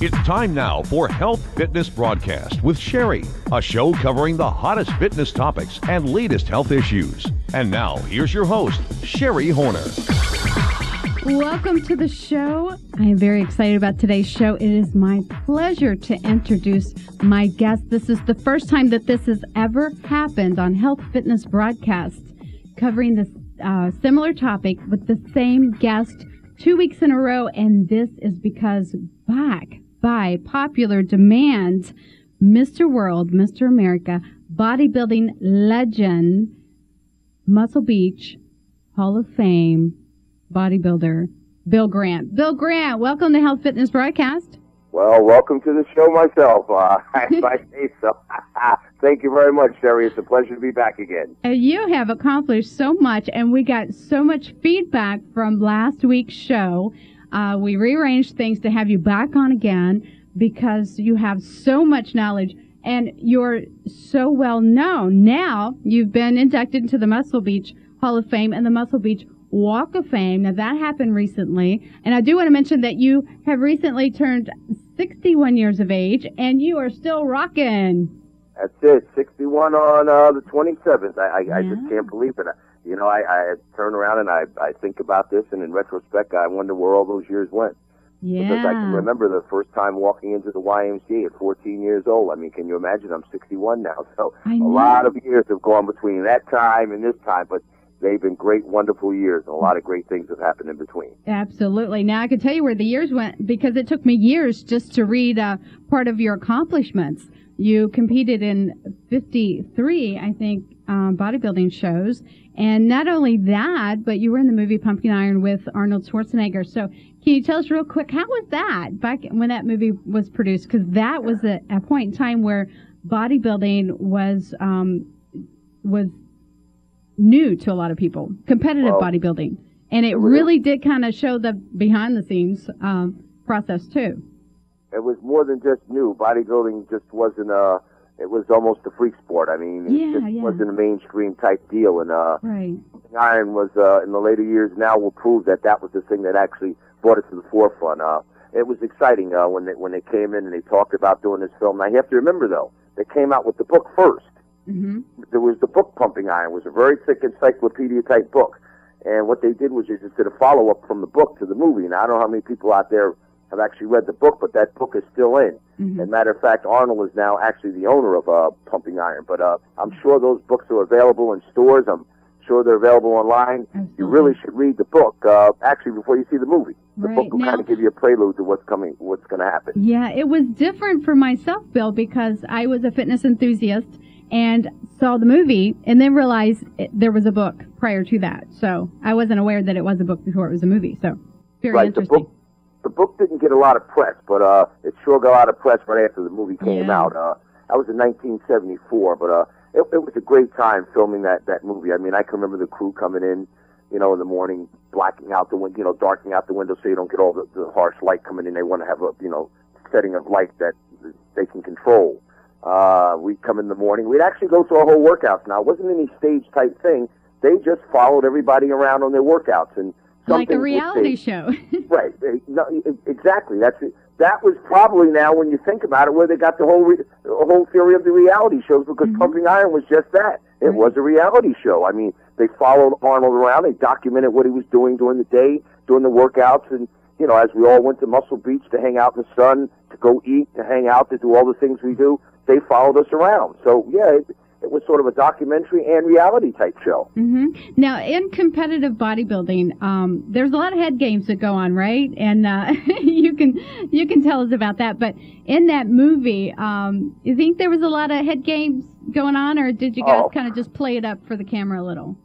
It's time now for Health Fitness Broadcast with Sherry, a show covering the hottest fitness topics and latest health issues. And now, here's your host, Sherry Horner. Welcome to the show. I am very excited about today's show. It is my pleasure to introduce my guest. This is the first time that this has ever happened on Health Fitness Broadcast, covering this similar topic with the same guest 2 weeks in a row. And this is because back by popular demand, Mr. World, Mr. America, bodybuilding legend, Muscle Beach, Hall of Fame, bodybuilder, Bill Grant. Bill Grant, welcome to Health Fitness Broadcast. Well, welcome to the show myself. I say so. Thank you very much, Sherry. It's a pleasure to be back again. You have accomplished so much, and we got so much feedback from last week's show. We rearranged things to have you back on again because you have so much knowledge and you're so well known. Now, you've been inducted into the Muscle Beach Hall of Fame and the Muscle Beach Walk of Fame. Now, that happened recently. And I do want to mention that you have recently turned 61 years of age and you are still rocking. That's it, 61 on the 27th. I just can't believe it. You know, I turn around and I think about this, and in retrospect, I wonder where all those years went. Yeah. Because I can remember the first time walking into the YMCA at 14 years old. I mean, can you imagine? I'm 61 now. So a lot of years have gone between that time and this time, but they've been great, wonderful years, and a lot of great things have happened in between. Absolutely. Now, I can tell you where the years went because it took me years just to read part of your accomplishments. You competed in 53, I think, bodybuilding shows. And not only that, but you were in the movie Pumping Iron with Arnold Schwarzenegger. So can you tell us real quick, how was that back when that movie was produced? Because that was a point in time where bodybuilding was new to a lot of people, competitive bodybuilding. And it really did kind of show the behind-the-scenes process, too. It was more than just new. Bodybuilding just wasn't it was almost a freak sport. I mean, it wasn't a mainstream type deal. And Iron was, in the later years now will prove that was the thing that actually brought it to the forefront. It was exciting when they came in and they talked about doing this film. Now, you have to remember, though, they came out with the book first. Mm-hmm. There was the book Pumping Iron. It was a very thick encyclopedia-type book. And what they did was they just did a follow-up from the book to the movie. Now, I don't know how many people out there have actually read the book, but that book is still in. Mm-hmm. As a matter of fact, Arnold is now actually the owner of Pumping Iron. But I'm sure those books are available in stores. I'm sure they're available online. Absolutely. You really should read the book, actually, before you see the movie. The book will kind of give you a prelude to what's going to happen. Yeah, it was different for myself, Bill, because I was a fitness enthusiast and saw the movie and then realized there was a book prior to that. So I wasn't aware that it was a book before it was a movie. So very interesting. The book didn't get a lot of press, but it sure got a lot of press right after the movie came out. That was in 1974, but it was a great time filming that movie. I mean, I can remember the crew coming in, in the morning, blacking out the window, darkening out the window so you don't get all the harsh light coming in. They want to have a, setting of light that they can control. We'd come in the morning. We'd actually go through our whole workouts. Now, it wasn't any stage-type thing. They just followed everybody around on their workouts. And like a reality show. Right. No, exactly. That was probably, now when you think about it, where they got the whole theory of the reality shows, because Pumping Iron was just that. It was a reality show. I mean, they followed Arnold around. They documented what he was doing during the day, doing the workouts. And, as we all went to Muscle Beach to hang out in the sun, to go eat, to hang out, to do all the things we do, they followed us around. So, yeah, it was sort of a documentary and reality type show. Mm-hmm. Now, in competitive bodybuilding, there's a lot of head games that go on, right? And you can tell us about that. But in that movie, you think there was a lot of head games going on, or did you guys kind of just play it up for the camera a little?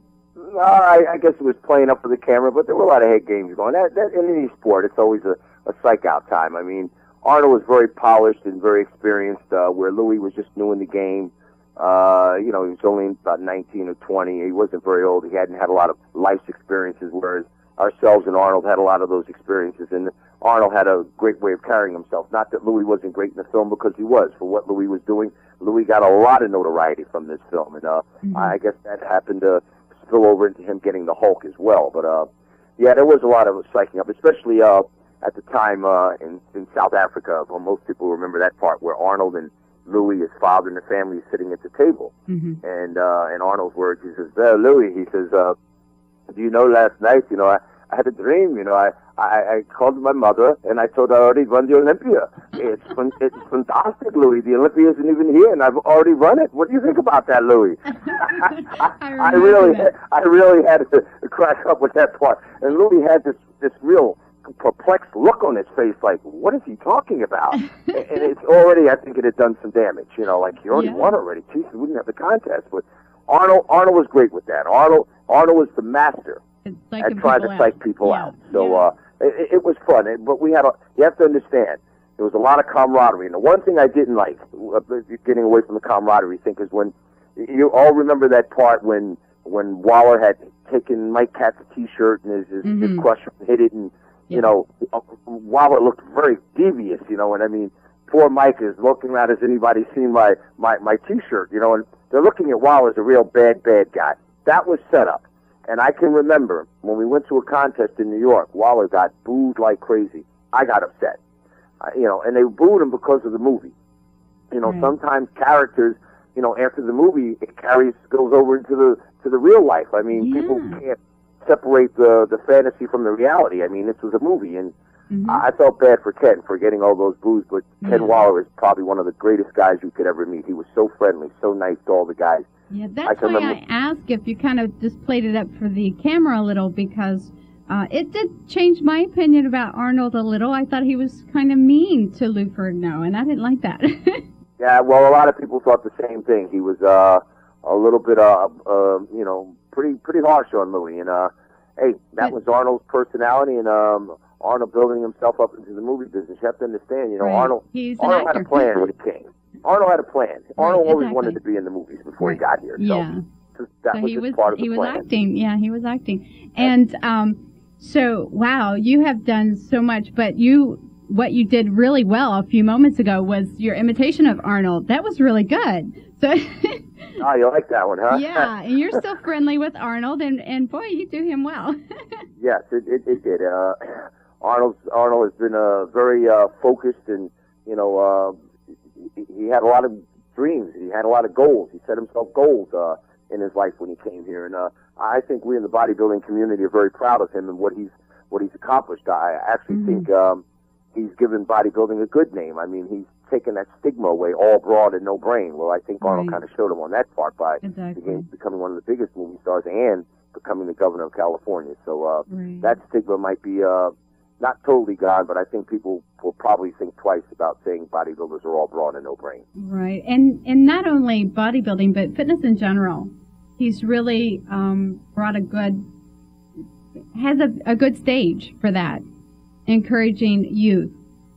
I guess it was playing up for the camera, but there were a lot of head games going. That in any sport, it's always a psych-out time. I mean, Arnold was very polished and very experienced, where Louis was just new in the game. He was only about 19 or 20. He wasn't very old. He hadn't had a lot of life experiences, whereas ourselves and Arnold had a lot of those experiences. And Arnold had a great way of carrying himself. Not that Louis wasn't great in the film, because he was. For what Louis was doing, Louis got a lot of notoriety from this film. And I guess that happened to spill over into him getting the Hulk as well. But, yeah, there was a lot of psyching up, especially at the time in South Africa. Well, most people remember that part where Arnold and Louis, his father and the family, is sitting at the table. And in Arnold's words, he says, "Well, Louis," he says, "do you know, last night, I had a dream, I called my mother and I told her I already won the Olympia. It's fantastic, Louis. The Olympia isn't even here and I've already run it. What do you think about that, Louis?" I really had to crack up with that part. And Louis had this real perplexed look on his face, like, what is he talking about? And it's already, I think it had done some damage, like he already won already. Geez, we wouldn't have the contest. But Arnold was great with that. Arnold was the master at trying to psych people out. So it was fun. But you have to understand, there was a lot of camaraderie. And the one thing I didn't like, getting away from the camaraderie thing, is when you all remember that part when Waller had taken Mike Katz's T-shirt and his crusher hit it, and Waller looked very devious, and I mean, poor Mike is looking around, has anybody seen my T-shirt, and they're looking at Waller as a real bad guy. That was set up. And I can remember when we went to a contest in New York, Waller got booed like crazy. I got upset, and they booed him because of the movie. Sometimes characters, after the movie, it goes over into the real life. I mean, people can't separate the fantasy from the reality. I mean, this was a movie, and I felt bad for Ken for getting all those boos, but Ken Waller is probably one of the greatest guys you could ever meet. He was so friendly, so nice to all the guys. Yeah, that's why I asked if you kind of just played it up for the camera a little, because it did change my opinion about Arnold a little. I thought he was kind of mean to Lou Ferrigno, and I didn't like that. Yeah, well, a lot of people thought the same thing. He was a little bit, pretty harsh on Louis. And hey, that was Arnold's personality, and Arnold building himself up into the movie business. You have to understand, Arnold had a plan when he came. Arnold had a plan. Arnold always wanted to be in the movies before he got here. So that was just part of the plan. He was acting. Yeah, he was acting. And so, wow, you have done so much, but what you did really well a few moments ago was your imitation of Arnold. That was really good. So oh, you like that one, huh? Yeah, and you're still friendly with Arnold, and boy, you do him well. Yes, it did. Arnold has been very focused, and he had a lot of dreams. He had a lot of goals. He set himself goals in his life when he came here, and I think we in the bodybuilding community are very proud of him and what he's accomplished. I actually think he's given bodybuilding a good name. I mean, he's taken that stigma away, all broad and no brain. Well, I think Arnold kind of showed him on that part by becoming one of the biggest movie stars and becoming the governor of California. So that stigma might be not totally gone, but I think people will probably think twice about saying bodybuilders are all broad and no brain. Right, and not only bodybuilding, but fitness in general. He's really brought has a good stage for that, encouraging youth.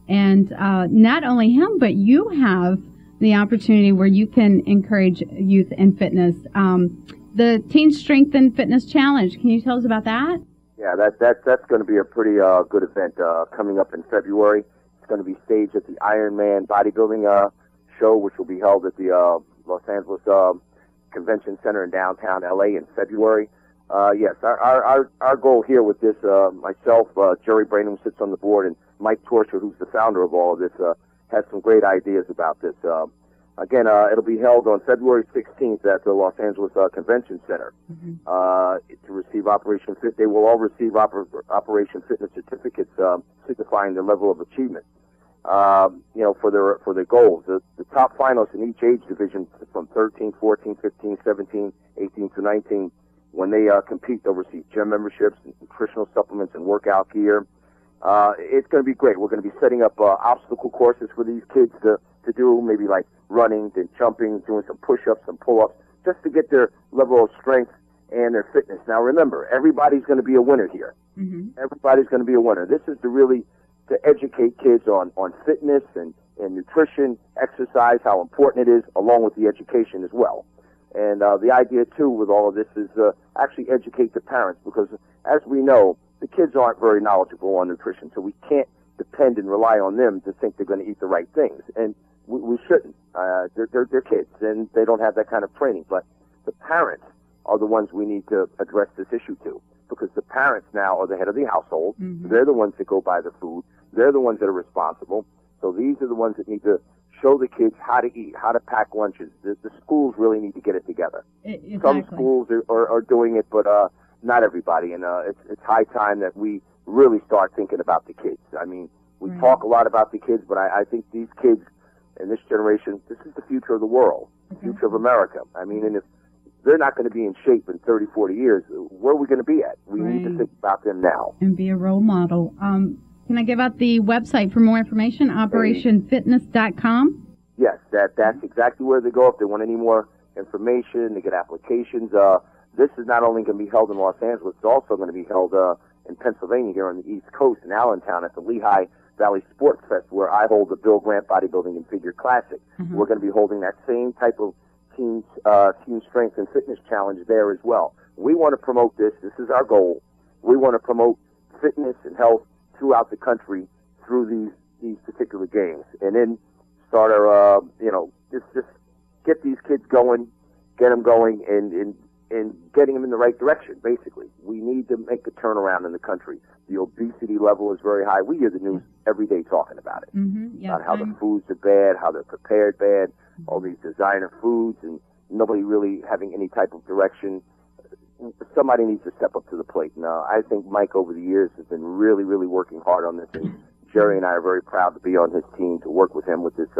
And not only him, but you have the opportunity where you can encourage youth in fitness. The Teen Strength and Fitness Challenge. Can you tell us about that? Yeah, that's going to be a pretty good event coming up in February. It's going to be staged at the Ironman Bodybuilding show, which will be held at the Los Angeles Convention Center in downtown LA in February. Yes, our goal here with this, myself, Jerry Brainum sits on the board, and Mike Torture, who's the founder of all of this, has some great ideas about this. Again, it'll be held on February 16th at the Los Angeles Convention Center. To receive Operation Fit, they will all receive Operation Fitness certificates signifying their level of achievement. For their goals. The top finalists in each age division, from 13, 14, 15, 17, 18 to 19, when they compete, they'll receive gym memberships, nutritional supplements, and workout gear. It's going to be great. We're going to be setting up obstacle courses for these kids to do, maybe like running, then jumping, doing some push-ups, some pull-ups, just to get their level of strength and their fitness. Now, remember, everybody's going to be a winner here. Everybody's going to be a winner. This is to educate kids on fitness and nutrition, exercise, how important it is, along with the education as well. And the idea, too, with all of this is actually educate the parents, because, as we know, the kids aren't very knowledgeable on nutrition, so we can't depend and rely on them to think they're going to eat the right things. And we shouldn't. They're kids, and they don't have that kind of training. But the parents are the ones we need to address this issue to. because the parents now are the head of the household. They're the ones that go buy the food. They're the ones that are responsible. So these are the ones that need to show the kids how to eat, how to pack lunches. The schools really need to get it together. Exactly. Some schools are doing it, but not everybody. And it's high time that we really start thinking about the kids. I mean, we talk a lot about the kids, but I think these kids in this generation, this is the future of the world, the future of America. I mean, and if they're not going to be in shape in 30, 40 years, where are we going to be at? We need to think about them now. And be a role model. Can I give out the website for more information, operationfitness.com? Yes, that's exactly where they go if they want any more information, they get applications. This is not only going to be held in Los Angeles, it's also going to be held in Pennsylvania here on the East Coast in Allentown at the Lehigh Valley Sports Fest, where I hold the Bill Grant Bodybuilding and Figure Classic. We're going to be holding that same type of team strength and fitness challenge there as well. We want to promote this. This is our goal. We want to promote fitness and health throughout the country through these particular games, and then start our just get these kids going, get them going, and getting them in the right direction. Basically, we need to make a turnaround in the country. The obesity level is very high. We hear the news every day talking about it, about how the foods are bad, how they're prepared bad, all these designer foods, and nobody really having any type of direction. Somebody needs to step up to the plate. Now, I think Mike over the years has been really, really working hard on this, and Jerry and I are very proud to be on his team to work with him with this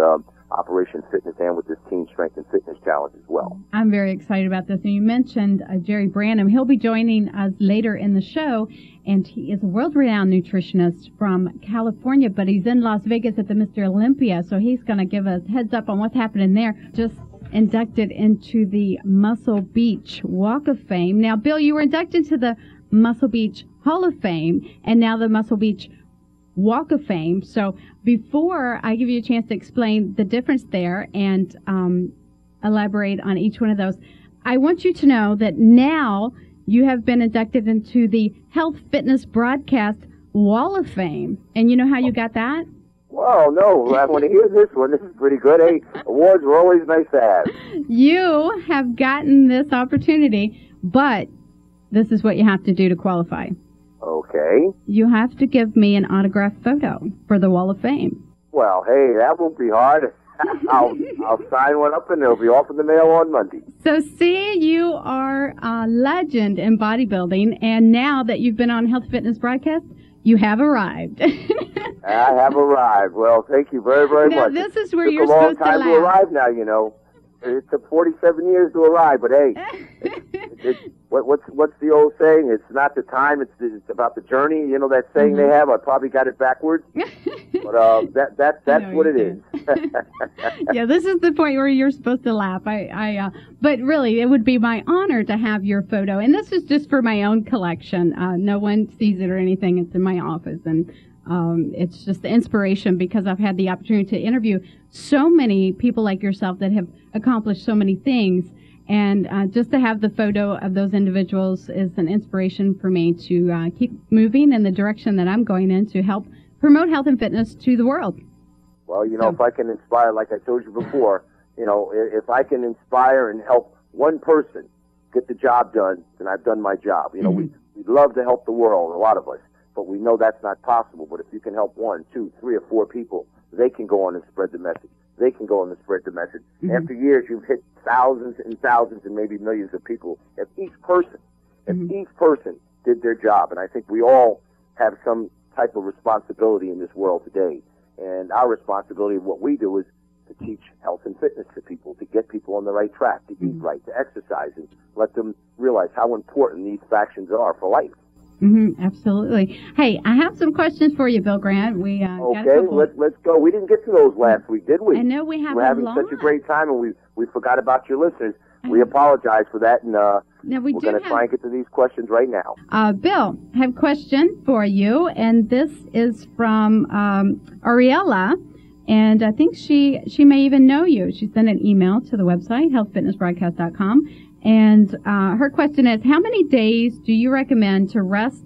Operation Fitness and with this Team Strength and Fitness Challenge as well. I'm very excited about this. And you mentioned Jerry Brainum. He'll be joining us later in the show, and he is a world-renowned nutritionist from California, but he's in Las Vegas at the Mr. Olympia, so he's going to give us heads up on what's happening there. Just inducted into the Muscle Beach Walk of Fame. Now, Bill, you were inducted to the Muscle Beach Hall of Fame, and now the Muscle Beach Walk of Fame. So before I give you a chance to explain the difference there and elaborate on each one of those, I want you to know that now you have been inducted into the Health Fitness Broadcast Wall of Fame. And you know how you got that? Well, no, I want to hear this one. This is pretty good. Hey, awards are always nice to have. You have gotten this opportunity, but this is what you have to do to qualify. Okay. You have to give me an autographed photo for the Wall of Fame. Well, hey, that won't be hard. I'll sign one up and it'll be off in the mail on Monday. So, see, you are a legend in bodybuilding, and now that you've been on Health Fitness Broadcast, you have arrived. I have arrived. Well, thank you very, very much. This is where you're supposed to laugh. It's a long time to arrive now, you know. It took 47 years to arrive, but hey, what's the old saying? It's not the time, it's about the journey. You know that saying they have? I probably got it backwards, but that's what it is. Yeah, this is the point where you're supposed to laugh. But really, it would be my honor to have your photo, and this is just for my own collection. No one sees it or anything. It's in my office, and it's just the inspiration because I've had the opportunity to interview so many people like yourself that have accomplished so many things. And just to have the photo of those individuals is an inspiration for me to keep moving in the direction that I'm going in to help promote health and fitness to the world. Well, you know, if I can inspire, like I told you before, you know, if I can inspire and help one person get the job done, then I've done my job. You know, we'd love to help the world, a lot of us, but we know that's not possible. But if you can help 1, 2, 3, or 4 people, they can go on and spread the message. They can go on and spread the message. After years, you've hit thousands and thousands and maybe millions of people. If each person did their job, and I think we all have some type of responsibility in this world today. And our responsibility, what we do, is to teach health and fitness to people, to get people on the right track, to eat right, to exercise, and let them realize how important these factions are for life. Absolutely. Hey, I have some questions for you, Bill Grant. We okay, let's go. We didn't get to those last week, did we? I know we have. We're having such a great time, and we forgot about your listeners. We apologize for that, and we're going to try and get to these questions right now. Bill, I have a question for you, and this is from Ariella, and I think she may even know you. She sent an email to the website, healthfitnessbroadcast.com. And her question is, how many days do you recommend to rest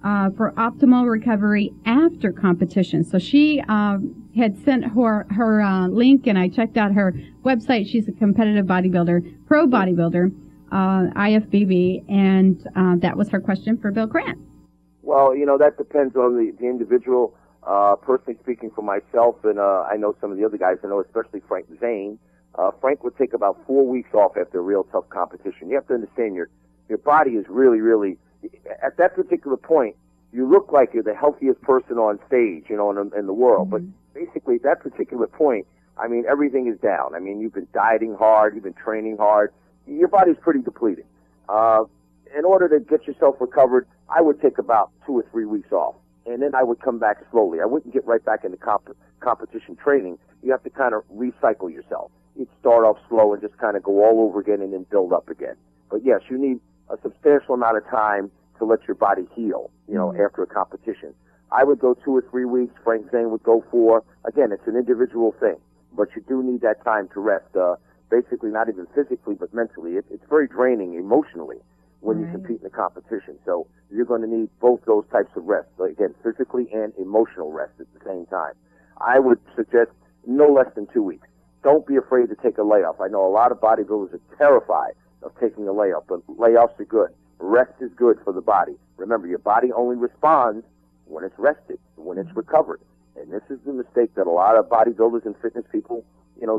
for optimal recovery after competition? So she had sent her link, and I checked out her website. She's a competitive bodybuilder, pro bodybuilder. IFBB, and that was her question for Bill Grant. Well, that depends on the individual. Personally speaking for myself, and I know some of the other guys, I know especially Frank Zane, Frank would take about 4 weeks off after a real tough competition. You have to understand your body is really, really, at that particular point, you look like you're the healthiest person on stage, in the world. Mm-hmm. But basically, at that particular point, I mean, everything is down. I mean, you've been dieting hard, you've been training hard. Your body's pretty depleted. In order to get yourself recovered, I would take about 2 or 3 weeks off, and then I would come back slowly. I wouldn't get right back into competition training. You have to kind of recycle yourself. You'd start off slow and just kind of go all over again and then build up again. But yes, you need a substantial amount of time to let your body heal, after a competition. I would go 2 or 3 weeks. Frank Zane would go 4. Again, it's an individual thing, but you do need that time to rest. Basically, not even physically, but mentally. It's very draining emotionally when you compete in a competition. So you're going to need both those types of rest. So again, physically and emotional rest at the same time. I would suggest no less than 2 weeks. Don't be afraid to take a layoff. I know a lot of bodybuilders are terrified of taking a layoff, but layoffs are good. Rest is good for the body. Remember, your body only responds when it's rested, when it's recovered. And this is the mistake that a lot of bodybuilders and fitness people,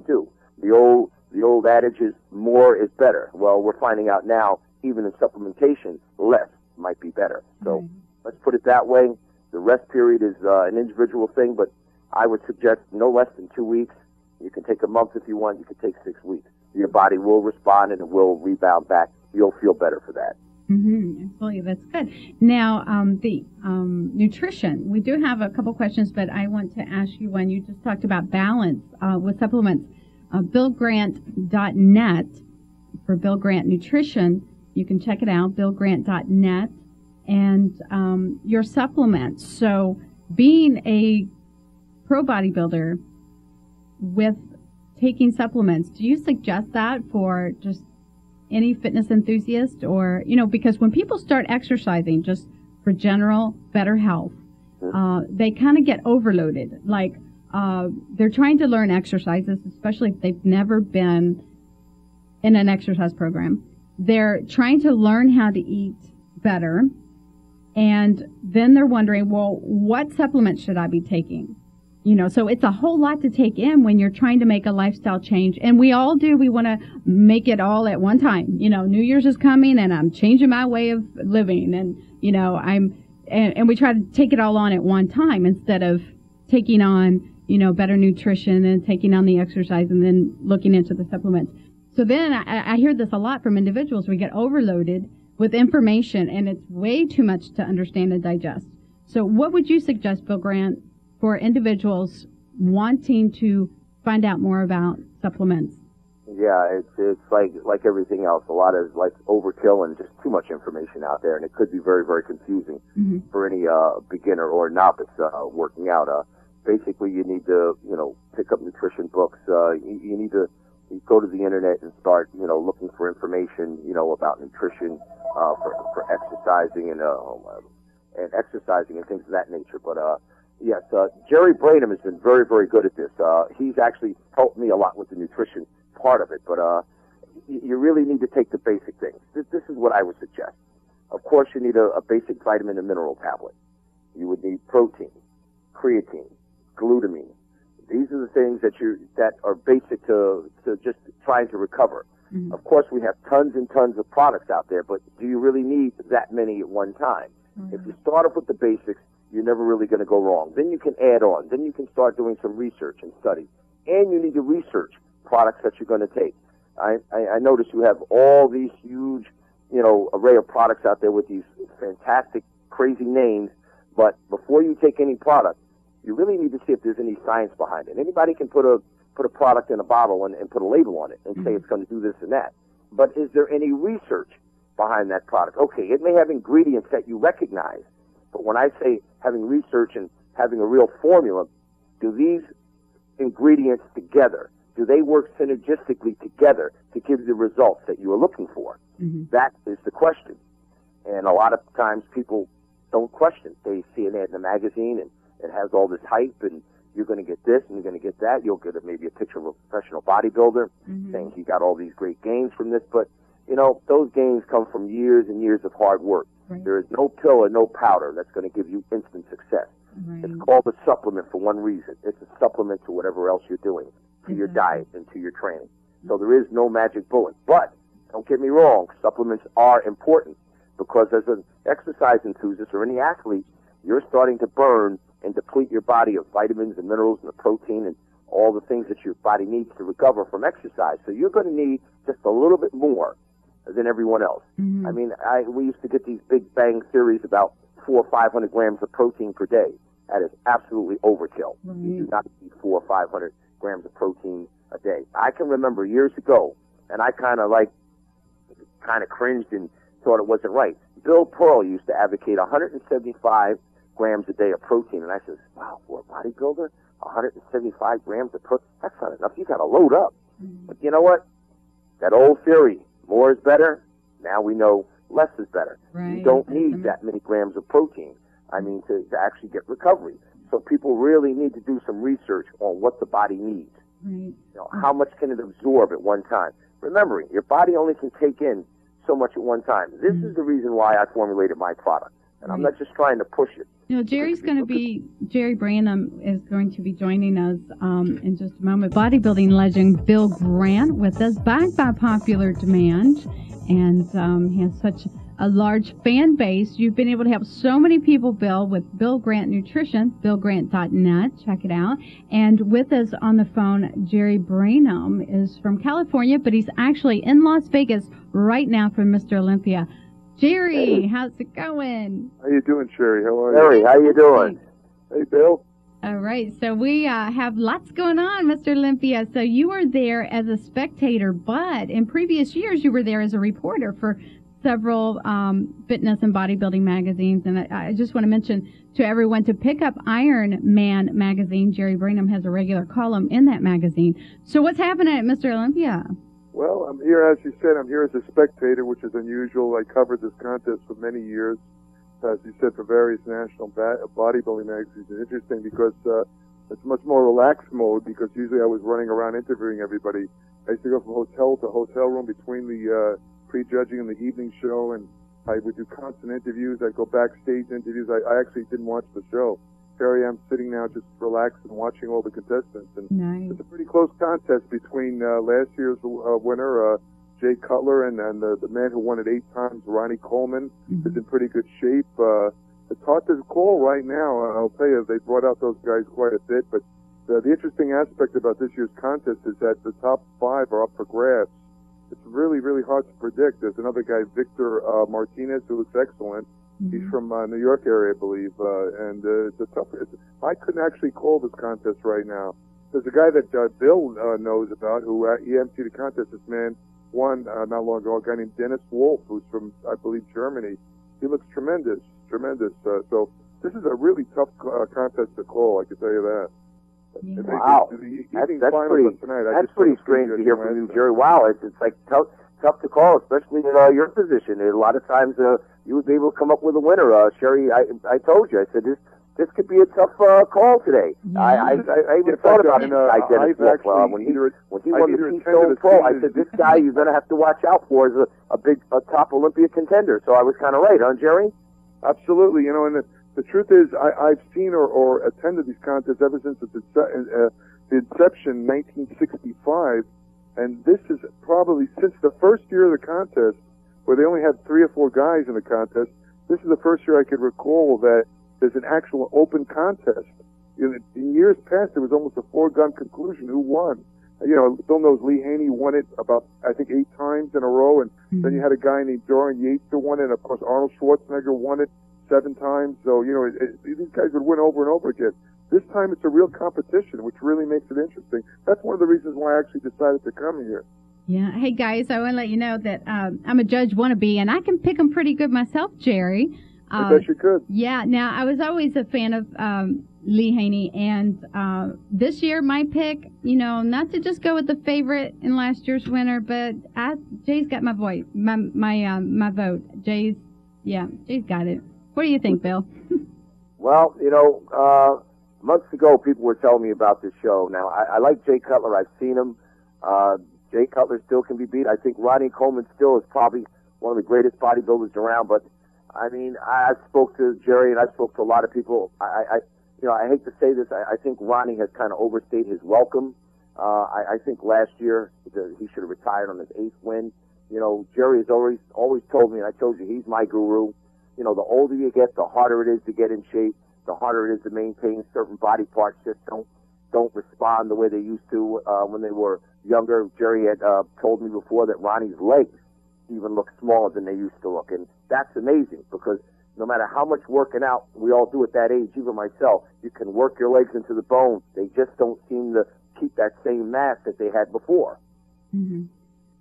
do. The old adage is more is better. Well, we're finding out now, even in supplementation, less might be better. So let's put it that way. The rest period is an individual thing, but I would suggest no less than 2 weeks. You can take a month if you want. You can take 6 weeks. Your body will respond and it will rebound back. You'll feel better for that. Mm-hmm. Absolutely. That's good. Now, the nutrition. We do have a couple questions, but I want to ask you one. You just talked about balance with supplements. BillGrant.net for Bill Grant Nutrition. You can check it out, BillGrant.net, and your supplements. So being a pro bodybuilder with taking supplements, do you suggest that for just any fitness enthusiast? Or, because when people start exercising just for general better health, they kind of get overloaded. Like, they're trying to learn exercises, especially if they've never been in an exercise program. They're trying to learn how to eat better, and then they're wondering, well, what supplements should I be taking? So it's a whole lot to take in when you're trying to make a lifestyle change. And we all do. We want to make it all at one time. New Year's is coming and I'm changing my way of living. And, and we try to take it all on at one time instead of taking on, better nutrition and taking on the exercise and then looking into the supplements. So then I hear this a lot from individuals. We get overloaded with information and it's way too much to understand and digest. So what would you suggest, Bill Grant, for individuals wanting to find out more about supplements? Yeah, it's like everything else. A lot of overkill and just too much information out there, and it could be very, very confusing for any beginner or novice working out. Basically, you need to pick up nutrition books. You need to go to the internet and start looking for information about nutrition for exercising and exercising and things of that nature. But yes, Jerry Brainum has been very, very good at this. He's actually helped me a lot with the nutrition part of it, but you really need to take the basic things. This is what I would suggest. Of course, you need a basic vitamin and mineral tablet. You would need protein, creatine, glutamine. These are the things that are basic to just trying to recover. Mm-hmm. Of course, we have tons and tons of products out there, but do you really need that many at one time? Mm-hmm. If you start off with the basics, you're never really going to go wrong. Then you can add on. Then you can start doing some research and study. And you need to research products that you're going to take. I notice you have all these huge, array of products out there with these fantastic, crazy names. But before you take any product, you really need to see if there's any science behind it. Anybody can put a product in a bottle and put a label on it and say it's going to do this and that. But is there any research behind that product? Okay, it may have ingredients that you recognize. But when I say having research and having a real formula, do these ingredients together, do they work synergistically together to give you the results that you are looking for? Mm-hmm. That is the question. And a lot of times people don't question. They see an ad in a magazine and it has all this hype and you're going to get this and you're going to get that. You'll get maybe a picture of a professional bodybuilder saying he got all these great gains from this. But you know, those gains come from years and years of hard work. Right. There is no pill or no powder that's going to give you instant success. Right. It's called a supplement for one reason. It's a supplement to whatever else you're doing, to your diet and to your training. So there is no magic bullet. But don't get me wrong, supplements are important because as an exercise enthusiast or any athlete, you're starting to burn and deplete your body of vitamins and minerals and the protein and all the things that your body needs to recover from exercise. So you're going to need just a little bit more than everyone else. Mm-hmm. I mean, we used to get these big bang theories about 400 or 500 grams of protein per day. That is absolutely overkill. Right. You do not need 400 or 500 grams of protein a day. I can remember years ago, and I kind of cringed and thought it wasn't right. Bill Pearl used to advocate 175 grams a day of protein, and I said, wow, for a bodybuilder, 175 grams of protein, that's not enough. You got to load up. Mm-hmm. But you know what? That old theory, more is better. Now we know less is better. Right. You don't need that many grams of protein, I mean, to actually get recovery. So people really need to do some research on what the body needs. Right. You know, how much can it absorb at one time? Remembering, your body only can take in so much at one time. This is the reason why I formulated my product. And I'm not just trying to push it. You know, Jerry Brainum is going to be joining us in just a moment. Bodybuilding legend Bill Grant with us, back by popular demand. And he has such a large fan base. You've been able to help so many people, Bill, with Bill Grant Nutrition, BillGrant.net. Check it out. And with us on the phone, Jerry Brainum is from California, but he's actually in Las Vegas right now for Mr. Olympia. Jerry, how's it going? How you doing, Sherry? How are you? Jerry, how you doing? Hey, Bill. All right, so we have lots going on, Mr. Olympia. So you were there as a spectator, but in previous years you were there as a reporter for several fitness and bodybuilding magazines. And I just want to mention to everyone to pick up Iron Man magazine. Jerry Brainum has a regular column in that magazine. So what's happening at Mr. Olympia? Well, I'm here, as you said, I'm here as a spectator, which is unusual. I covered this contest for many years, as you said, for various national bodybuilding magazines. It's interesting because it's much more relaxed mode, because usually I was running around interviewing everybody. I used to go from hotel to hotel room between the prejudging and the evening show, and I would do constant interviews. I'd go backstage interviews. I actually didn't watch the show. Here I am sitting now just relaxed and watching all the contestants. And nice. It's a pretty close contest between last year's winner, Jay Cutler, and the man who won it 8 times, Ronnie Coleman, is in pretty good shape. It's hard to call right now. I'll tell you, they brought out those guys quite a bit. But the interesting aspect about this year's contest is that the top 5 are up for grabs. It's really, really hard to predict. There's another guy, Victor Martinez, who looks excellent. He's from New York area, I believe, and it's a tough. I couldn't actually call this contest right now. There's a guy that Bill knows about who he emceed a contest. This man won not long ago. A guy named Dennis Wolf, who's from, I believe, Germany. He looks tremendous. So this is a really tough contest to call. I can tell you that. Yeah. Wow, that's pretty strange to hear from you, Jerry. Wow, it's like tough to call, especially in your position. A lot of times you would be able to come up with a winner. Sherry, I told you, I said this could be a tough call today. Yeah. I even thought about it. When he won the Keystone Pro, I said this guy you're going to have to watch out for is a top Olympia contender. So I was kind of right, huh, Jerry? Absolutely. You know, and the truth is, I've seen or attended these contests ever since the inception, 1965. And this is probably, since the first year of the contest, where they only had 3 or 4 guys in the contest, this is the first year I could recall that there's an actual open contest. In years past, there was almost a foregone conclusion who won. You know, Bill knows Lee Haney won it about, I think, 8 times in a row, and then you had a guy named Dorian Yates who won it, and of course Arnold Schwarzenegger won it 7 times. So, you know, these guys would win over and over again. This time it's a real competition, which really makes it interesting. That's one of the reasons why I actually decided to come here. Yeah. Hey, guys, I want to let you know that I'm a judge wannabe, and I can pick them pretty good myself, Jerry. I bet you could. Yeah. Now, I was always a fan of Lee Haney, and this year my pick, you know, not to just go with the favorite in last year's winner, but Jay's got my vote. My vote. Jay's got it. What do you think, Bill? Well, you know, months ago, people were telling me about this show. Now, I like Jay Cutler. I've seen him. Jay Cutler still can be beat. I think Ronnie Coleman still is probably one of the greatest bodybuilders around. But I mean, I spoke to Jerry and I spoke to a lot of people. I hate to say this. I think Ronnie has kind of overstayed his welcome. I think last year he should have retired on his 8th win. You know, Jerry has always told me, and I told you, he's my guru. You know, the older you get, the harder it is to get in shape, the harder it is to maintain certain body parts just don't respond the way they used to when they were younger. Jerry had told me before that Ronnie's legs even look smaller than they used to look, and that's amazing because no matter how much working out we all do at that age, even myself, you can work your legs into the bone. They just don't seem to keep that same mass that they had before. Mm-hmm.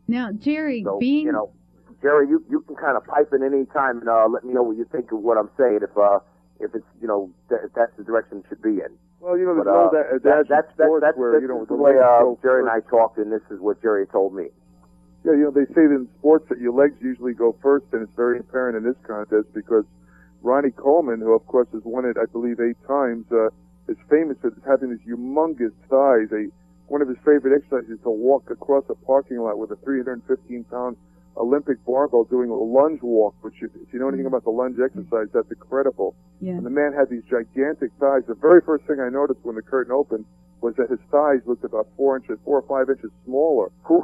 Now, Jerry, so, you know, Jerry, you can kind of pipe in any time and let me know what you think of what I'm saying if it's, you know, if that's the direction it should be in. Well, you know, that's where, you know, the way Jerry and I talked, and this is what Jerry told me. Yeah, you know, they say that in sports that your legs usually go first, and it's very apparent in this contest because Ronnie Coleman, who of course has won it, I believe, 8 times, is famous for having these humongous thighs. One of his favorite exercises is to walk across a parking lot with a 315-pound Olympic barbell doing a lunge walk, which if you know anything about the lunge exercise, that's incredible. Yeah. And the man had these gigantic thighs. The very first thing I noticed when the curtain opened was that his thighs looked about 4 or 5 inches smaller. Cool.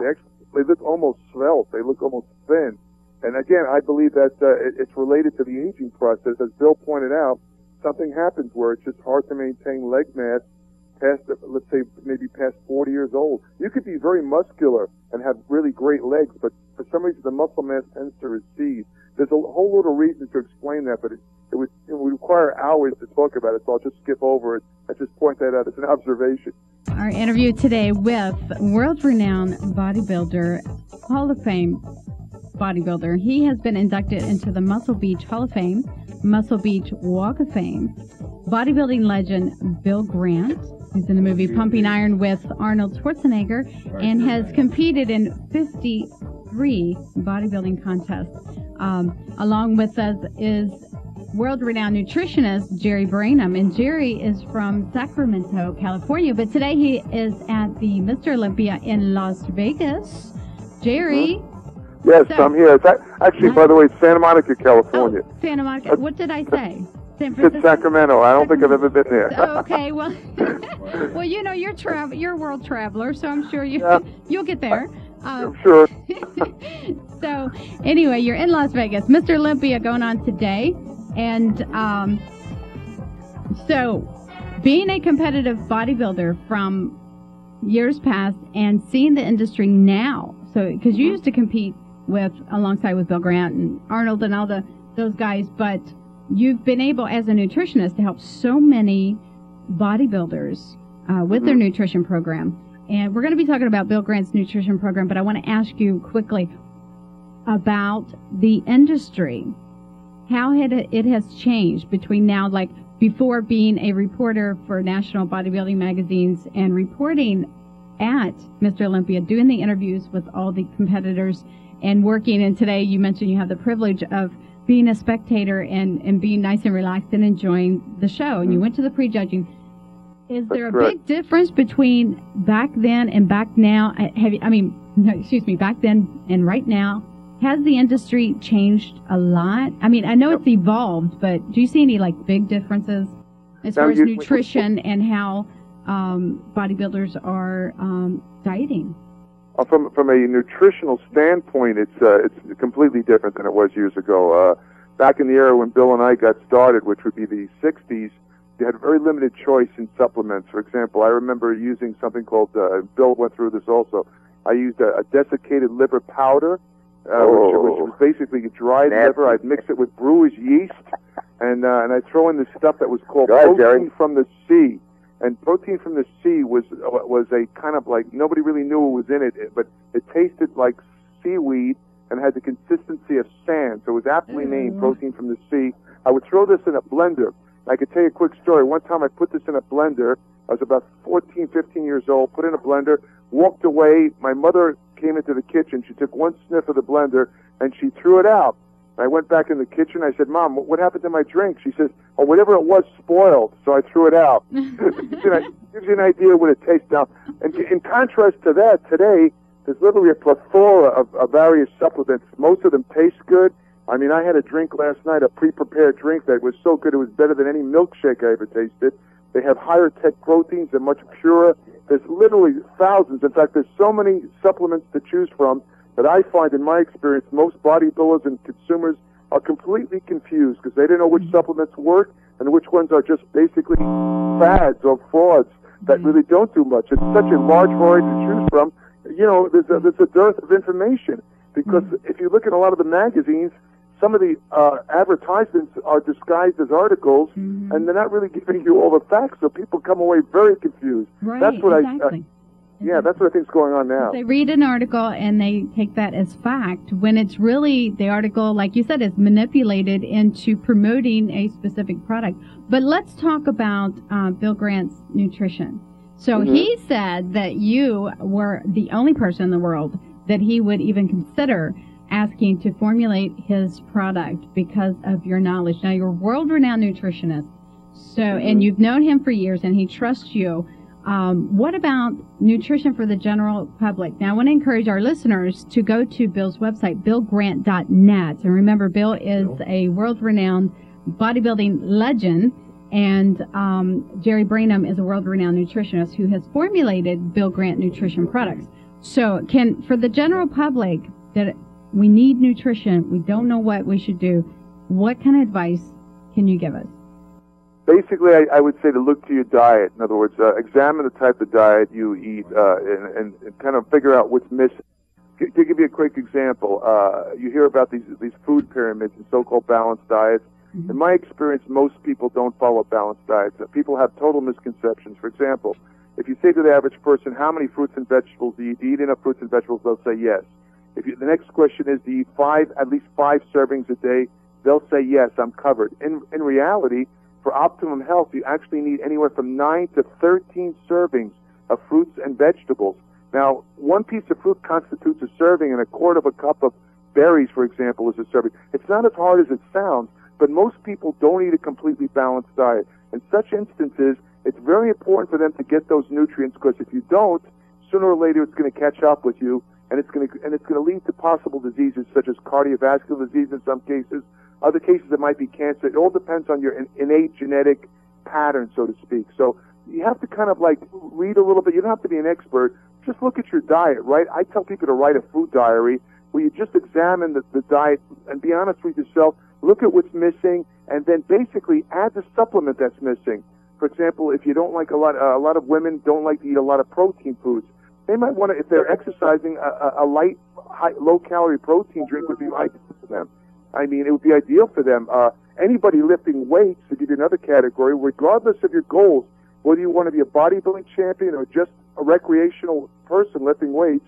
They look almost svelte. They look almost thin. And again, I believe that it's related to the aging process. As Bill pointed out, something happens where it's just hard to maintain leg mass past, let's say, maybe past 40 years old. You could be very muscular and have really great legs, but for some reason the muscle mass tends to recede. There's a whole lot of reasons to explain that, but it would require hours to talk about it, so I'll just skip over it. I just point that out as an observation. Our interview today with world-renowned bodybuilder, Hall of Fame bodybuilder. He has been inducted into the Muscle Beach Hall of Fame, Muscle Beach Walk of Fame, bodybuilding legend Bill Grant, who's in the movie Pumping Iron with Arnold Schwarzenegger, and has competed in 53 bodybuilding contests. Along with us is world-renowned nutritionist Jerry Brainum, and Jerry is from Sacramento, California, but today he is at the Mr. Olympia in Las Vegas. Jerry? Yes, so, I'm here. It's actually, by the way, it's Santa Monica, California. Oh, Santa Monica. What did I say? It's Sacramento. I don't think I've ever been there. Oh, okay, well, well, you know, you're a world traveler, so I'm sure you'll get there. I'm sure. So, anyway, you're in Las Vegas. Mr. Olympia going on today. And so, being a competitive bodybuilder from years past and seeing the industry now, so because you used to compete alongside with Bill Grant and Arnold and all those guys, but you've been able as a nutritionist to help so many bodybuilders with their nutrition program. And we're going to be talking about Bill Grant's nutrition program, but I want to ask you quickly about the industry. How it has changed between now, like before being a reporter for national bodybuilding magazines and reporting at Mr. Olympia, doing the interviews with all the competitors and working. And today you mentioned you have the privilege of being a spectator and being nice and relaxed and enjoying the show. And you went to the prejudging. Is there a big difference between back then and back now? Back then and right now. Has the industry changed a lot? I mean, I know it's evolved, but do you see any big differences as far as nutrition and how bodybuilders are dieting? From a nutritional standpoint, it's completely different than it was years ago. Back in the era when Bill and I got started, which would be the 60s, you had very limited choice in supplements. For example, I remember using something called, Bill went through this also, I used a desiccated liver powder, which was basically dried liver. I'd mix it with brewer's yeast, and I'd throw in this stuff that was called protein from the sea. And protein from the sea was a kind of nobody really knew what was in it, but it tasted like seaweed and had the consistency of sand. So it was aptly named protein from the sea. I would throw this in a blender. I could tell you a quick story. One time I put this in a blender. I was about 14, 15 years old, put it in a blender, walked away. My mother came into the kitchen. She took one sniff of the blender, and she threw it out. I went back in the kitchen. I said, Mom, what happened to my drink? She says, oh, whatever it was spoiled, so I threw it out. Gives you an idea of what it tastes now. And in contrast to that, today, there's literally a plethora of various supplements. Most of them taste good. I mean, I had a drink last night, a pre-prepared drink that was so good it was better than any milkshake I ever tasted. They have higher tech proteins. They're much purer. There's literally thousands. In fact, there's so many supplements to choose from that I find, in my experience, most bodybuilders and consumers are completely confused because they don't know which supplements work and which ones are just basically fads or frauds that really don't do much. It's such a large variety to choose from. You know, there's a dearth of information because if you look at a lot of the magazines, some of the advertisements are disguised as articles, and they're not really giving you all the facts, so people come away very confused. Right, that's what exactly. That's what I think is going on now. They read an article and they take that as fact when it's really the article, like you said, is manipulated into promoting a specific product. But let's talk about Bill Grant's nutrition. So he said that you were the only person in the world that he would even consider asking to formulate his product because of your knowledge. Now, you're a world-renowned nutritionist, so and you've known him for years, and he trusts you. What about nutrition for the general public? Now, I want to encourage our listeners to go to Bill's website, billgrant.net. And remember, Bill is a world-renowned bodybuilding legend, and Jerry Brainum is a world-renowned nutritionist who has formulated Bill Grant nutrition products. So, for the general public that we need nutrition, we don't know what we should do, what kind of advice can you give us? Basically, I would say to look to your diet. In other words, examine the type of diet you eat and kind of figure out what's missing. To give you a quick example, you hear about these food pyramids and so-called balanced diets. In my experience, most people don't follow balanced diets. People have total misconceptions. For example, if you say to the average person, how many fruits and vegetables do you eat? Do you eat enough fruits and vegetables? They'll say yes. The next question is, do you eat at least five servings a day? They'll say yes, I'm covered. In reality, for optimum health, you actually need anywhere from 9 to 13 servings of fruits and vegetables. Now, one piece of fruit constitutes a serving, and a quart of a cup of berries, for example, is a serving. It's not as hard as it sounds, but most people don't eat a completely balanced diet. In such instances, it's very important for them to get those nutrients, because if you don't, sooner or later it's going to catch up with you, and it's going to lead to possible diseases such as cardiovascular disease in some cases. Other cases, it might be cancer. It all depends on your innate genetic pattern, so to speak. So you have to kind of like read a little bit. You don't have to be an expert. Just look at your diet, right? I tell people to write a food diary where you just examine the diet and be honest with yourself. Look at what's missing, and then basically add the supplement that's missing. For example, if you don't like a lot of women don't like to eat a lot of protein foods. They might want to, if they're exercising, a light, low-calorie protein drink would be ideal for them. I mean, it would be ideal for them. Anybody lifting weights, to give you another category, regardless of your goals, whether you want to be a bodybuilding champion or just a recreational person lifting weights,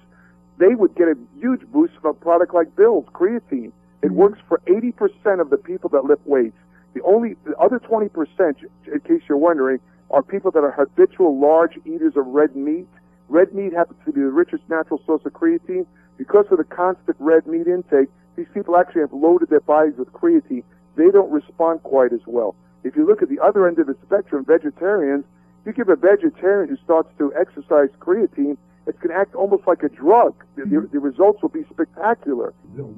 they would get a huge boost from a product like Bill's creatine. It works for 80% of the people that lift weights. The other 20%, in case you're wondering, are people that are habitual large eaters of red meat. Red meat happens to be the richest natural source of creatine. Because of the constant red meat intake, these people actually have loaded their bodies with creatine. They don't respond quite as well. If you look at the other end of the spectrum, vegetarians, you give a vegetarian who starts to exercise creatine, it's going to act almost like a drug. The results will be spectacular.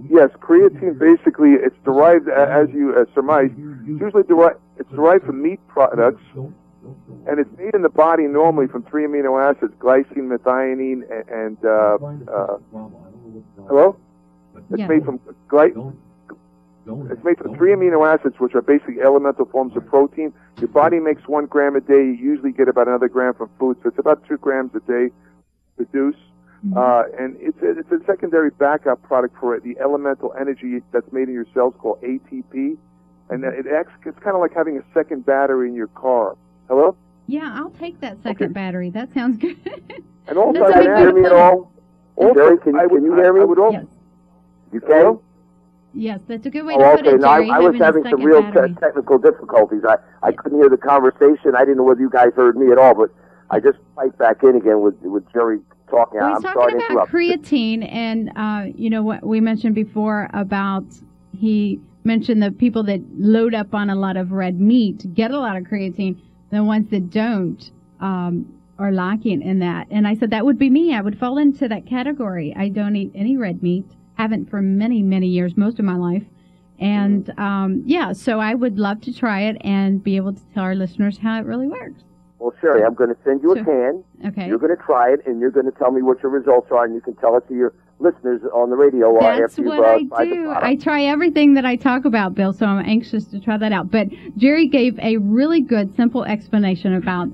Yes, creatine basically, it's derived, as you surmise, it's derived from meat products, and it's made in the body normally from 3 amino acids, glycine, methionine, and hello? It's made from It's made from 3 amino acids, which are basically elemental forms of protein. Your body makes 1 gram a day. You usually get about another gram from food, so it's about 2 grams a day produce. And it's a secondary backup product for the elemental energy that's made in your cells called ATP. And it's kind of like having a second battery in your car. Hello? Yeah, I'll take that second battery. That sounds good. And also, can you hear me at all? Jerry, can you hear me? Yes. You can? Yes, that's a good way to put it, Jerry. I was having some real technical difficulties. I couldn't hear the conversation. I didn't know whether you guys heard me at all, but I just piped back in again with Jerry talking. Well, he's talking about creatine, and you know what we mentioned before about he mentioned the people that load up on a lot of red meat get a lot of creatine. The ones that don't, are lacking in that. And I said, that would be me. I would fall into that category. I don't eat any red meat. Haven't for many, many years, most of my life. And, so I would love to try it and be able to tell our listeners how it really works. Well, Sherry, I'm going to send you a can. Okay. You're going to try it, and you're going to tell me what your results are, and you can tell it to your listeners on the radio. That's after what I do. I try everything that I talk about, Bill, so I'm anxious to try that out. But Jerry gave a really good, simple explanation about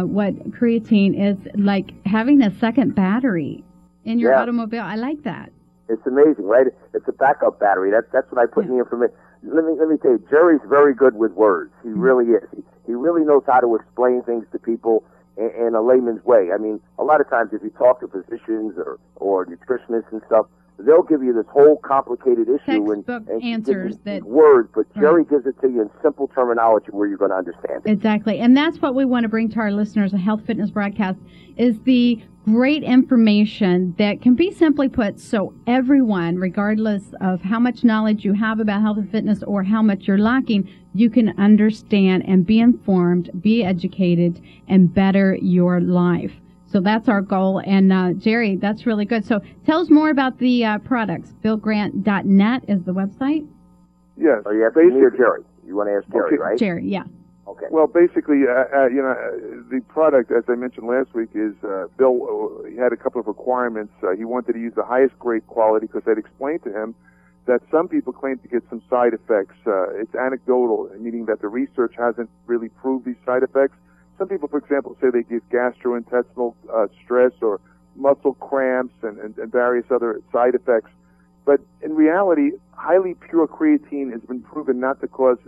what creatine is, like having a second battery in your automobile. I like that. It's amazing, right? It's a backup battery. That's what I put in the information. Let me tell you, Jerry's very good with words. He really is. He really knows how to explain things to people in a layman's way. I mean, a lot of times if you talk to physicians or nutritionists and stuff, they'll give you this whole complicated issue and answers that words, but Jerry gives it to you in simple terminology where you're going to understand it. Exactly, and that's what we want to bring to our listeners. A health fitness broadcast is the great information that can be simply put so everyone, regardless of how much knowledge you have about health and fitness or how much you're lacking, you can understand and be informed, be educated, and better your life. So that's our goal. And Jerry, that's really good. So tell us more about the products. BillGrant.net is the website. Yes. Oh, you have me or Jerry? You want to ask Jerry, right? Jerry, yeah. Okay. Well, basically, the product, as I mentioned last week, is Bill. He had a couple of requirements. He wanted to use the highest grade quality because I'd explained to him that some people claim to get some side effects. It's anecdotal, meaning that the research hasn't really proved these side effects. Some people, for example, say they get gastrointestinal stress or muscle cramps and various other side effects. But in reality, highly pure creatine has been proven not to cause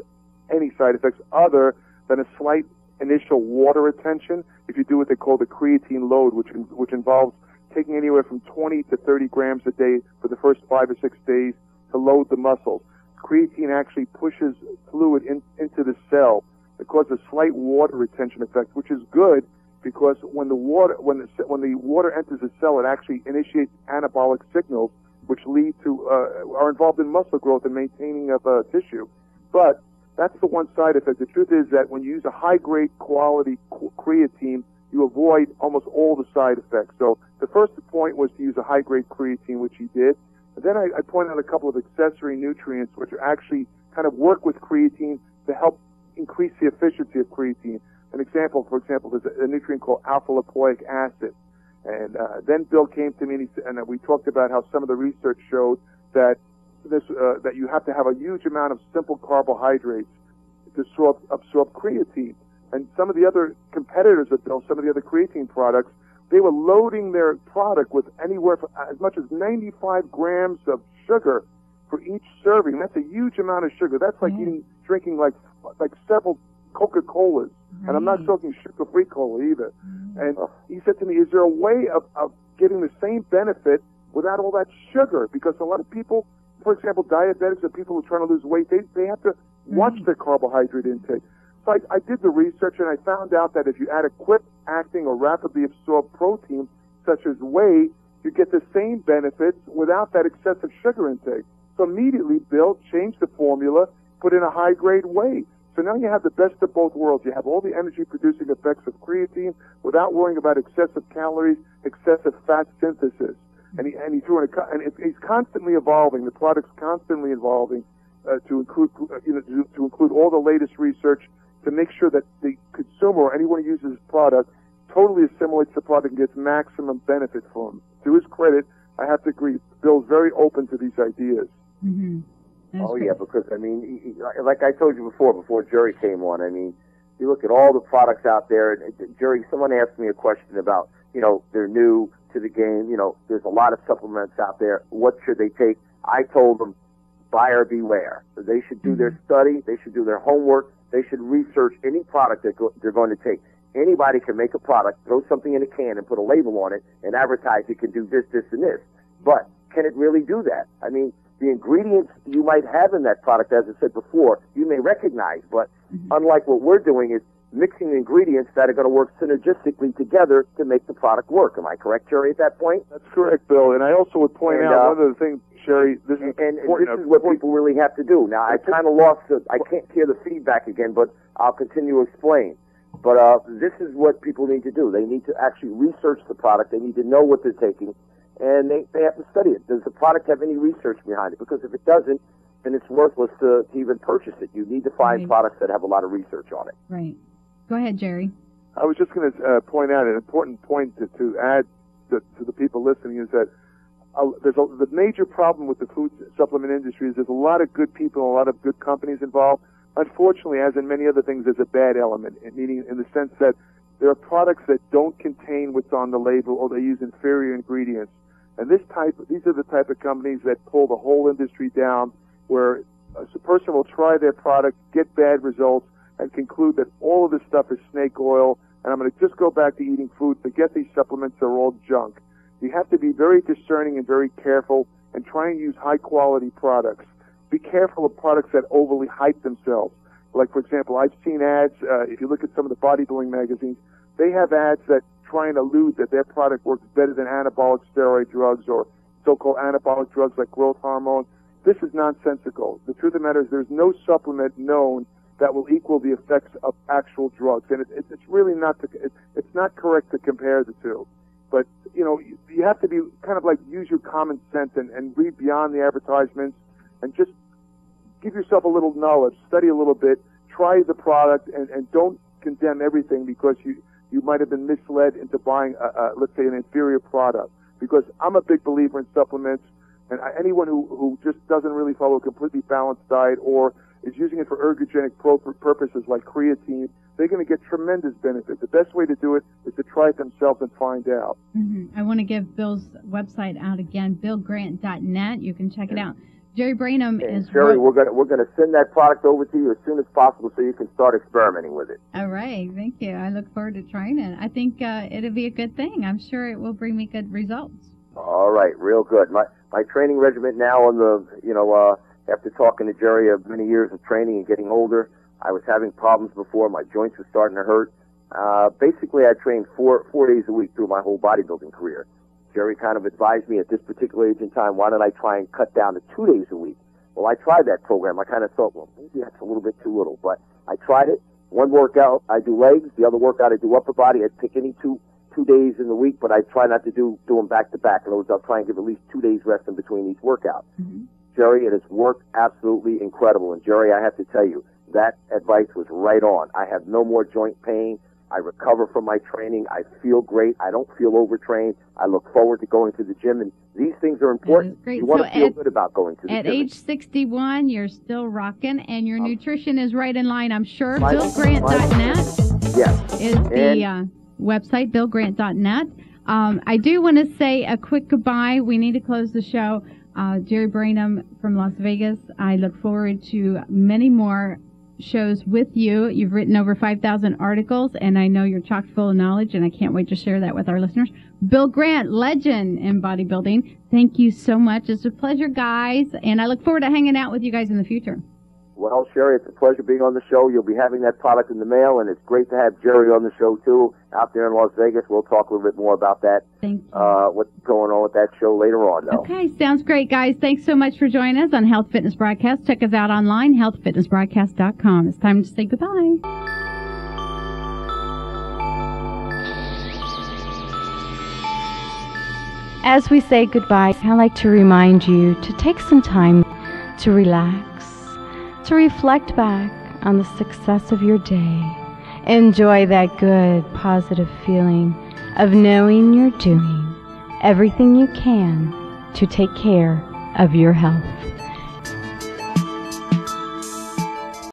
any side effects other than a slight initial water retention if you do what they call the creatine load, which involves taking anywhere from 20 to 30 grams a day for the first 5 or 6 days to load the muscles. Creatine actually pushes fluid into the cell. It causes a slight water retention effect, which is good because when the water enters the cell, it actually initiates anabolic signals, which lead to are involved in muscle growth and maintaining of tissue. But that's the one side effect. The truth is that when you use a high-grade quality creatine, you avoid almost all the side effects. So the first point was to use a high-grade creatine, which he did. And then I pointed out a couple of accessory nutrients which are actually kind of work with creatine to help increase the efficiency of creatine. An example, for example, there's a nutrient called alpha-lipoic acid. And then Bill came to me and we talked about how some of the research showed that that you have to have a huge amount of simple carbohydrates to absorb creatine. And some of the other competitors of Bill, some of the other creatine products, they were loading their product with anywhere from as much as 95 grams of sugar for each serving. That's a huge amount of sugar. That's like drinking like several Coca-Colas. And I'm not talking sugar-free cola either. And he said to me, is there a way of getting the same benefit without all that sugar? Because a lot of people, for example, diabetics or people who are trying to lose weight, they have to watch their carbohydrate intake. So I did the research, and I found out that if you add a quick-acting or rapidly absorbed protein, such as whey, you get the same benefits without that excessive sugar intake. So immediately, Bill changed the formula, put in a high-grade whey. So now you have the best of both worlds. You have all the energy-producing effects of creatine without worrying about excessive calories, excessive fat synthesis. And he threw in it's constantly evolving. The product's constantly evolving to include all the latest research to make sure that the consumer or anyone who uses this product totally assimilates the product and gets maximum benefit from it. To his credit, I have to agree, Bill's very open to these ideas. Mm-hmm. Oh, yeah, because, I mean, like I told you before Jerry came on, I mean, you look at all the products out there, and Jerry, someone asked me a question about, they're new to the game, there's a lot of supplements out there. What should they take? I told them, buyer beware. They should do their study. They should do their homework. They should research any product that they're going to take. Anybody can make a product, throw something in a can and put a label on it and advertise it can do this, this, and this. But can it really do that? I mean, the ingredients you might have in that product, as I said before, you may recognize, but unlike what we're doing is mixing the ingredients that are going to work synergistically together to make the product work. Am I correct, Jerry, at that point? That's correct, Bill. And I also would point out one of the things, Sherry, this is important. And this is what people really have to do. Now, I kind of lost I can't hear the feedback again, but I'll continue to explain. But this is what people need to do. They need to actually research the product. They need to know what they're taking, and they have to study it. Does the product have any research behind it? Because if it doesn't, then it's worthless to even purchase it. You need to find products that have a lot of research on it. Right. Go ahead, Jerry. I was just going to point out an important point to add to the people listening is that the major problem with the food supplement industry is there's a lot of good people and a lot of good companies involved. Unfortunately, as in many other things, there's a bad element, meaning in the sense that there are products that don't contain what's on the label or they use inferior ingredients. And these are the type of companies that pull the whole industry down, where a person will try their product, get bad results, and conclude that all of this stuff is snake oil, and I'm going to just go back to eating food, forget these supplements, they're all junk. You have to be very discerning and very careful and try and use high-quality products. Be careful of products that overly hype themselves. Like, for example, I've seen ads, if you look at some of the bodybuilding magazines, they have ads that try and allude that their product works better than anabolic steroid drugs or so-called anabolic drugs like growth hormone. This is nonsensical. The truth of the matter is there's no supplement known that will equal the effects of actual drugs. And it's really not, it's not correct to compare the two. But, you know, you have to be kind of like use your common sense and read beyond the advertisements and just give yourself a little knowledge, study a little bit, try the product, and don't condemn everything because you might have been misled into buying, let's say, an inferior product. Because I'm a big believer in supplements, and anyone who just doesn't really follow a completely balanced diet or is using it for ergogenic purposes like creatine, they're going to get tremendous benefit. The best way to do it is to try it themselves and find out. Mm-hmm. I want to give Bill's website out again, billgrant.net. You can check it out. Jerry Brainum is... Jerry, we're gonna send that product over to you as soon as possible so you can start experimenting with it. All right, thank you. I look forward to trying it. I think it'll be a good thing. I'm sure it will bring me good results. All right, real good. My training regiment now on the, after talking to Jerry of many years of training and getting older, I was having problems before. My joints were starting to hurt. Basically, I trained four days a week through my whole bodybuilding career. Jerry kind of advised me at this particular age in time, why don't I try and cut down to 2 days a week? Well, I tried that program. I kind of thought, well, maybe that's a little bit too little. But I tried it. One workout, I do legs. The other workout, I do upper body. I'd pick any two days in the week, but I try not to do them back to back. In other words, I'll try and give at least 2 days rest in between each workout. Mm-hmm. Jerry, it has worked absolutely incredible. And Jerry, I have to tell you, that advice was right on. I have no more joint pain. I recover from my training. I feel great. I don't feel overtrained. I look forward to going to the gym. And these things are important. You want to feel good about going to the gym. At age 61, you're still rocking, and your nutrition is right in line, I'm sure. BillGrant.net is the website, BillGrant.net. I do want to say a quick goodbye. We need to close the show. Jerry Brainum from Las Vegas. I look forward to many more shows with you. You've written over 5,000 articles, and I know you're chock full of knowledge, and I can't wait to share that with our listeners. Bill Grant, legend in bodybuilding. Thank you so much. It's a pleasure, guys, and I look forward to hanging out with you guys in the future. Well, Sherry, it's a pleasure being on the show. You'll be having that product in the mail, and it's great to have Jerry on the show, too, out there in Las Vegas. We'll talk a little bit more about that. Thank you. What's going on with that show later on, though. Okay, sounds great, guys. Thanks so much for joining us on Health Fitness Broadcast. Check us out online, healthfitnessbroadcast.com. It's time to say goodbye. As we say goodbye, I'd like to remind you to take some time to relax, to reflect back on the success of your day. Enjoy that good, positive feeling of knowing you're doing everything you can to take care of your health.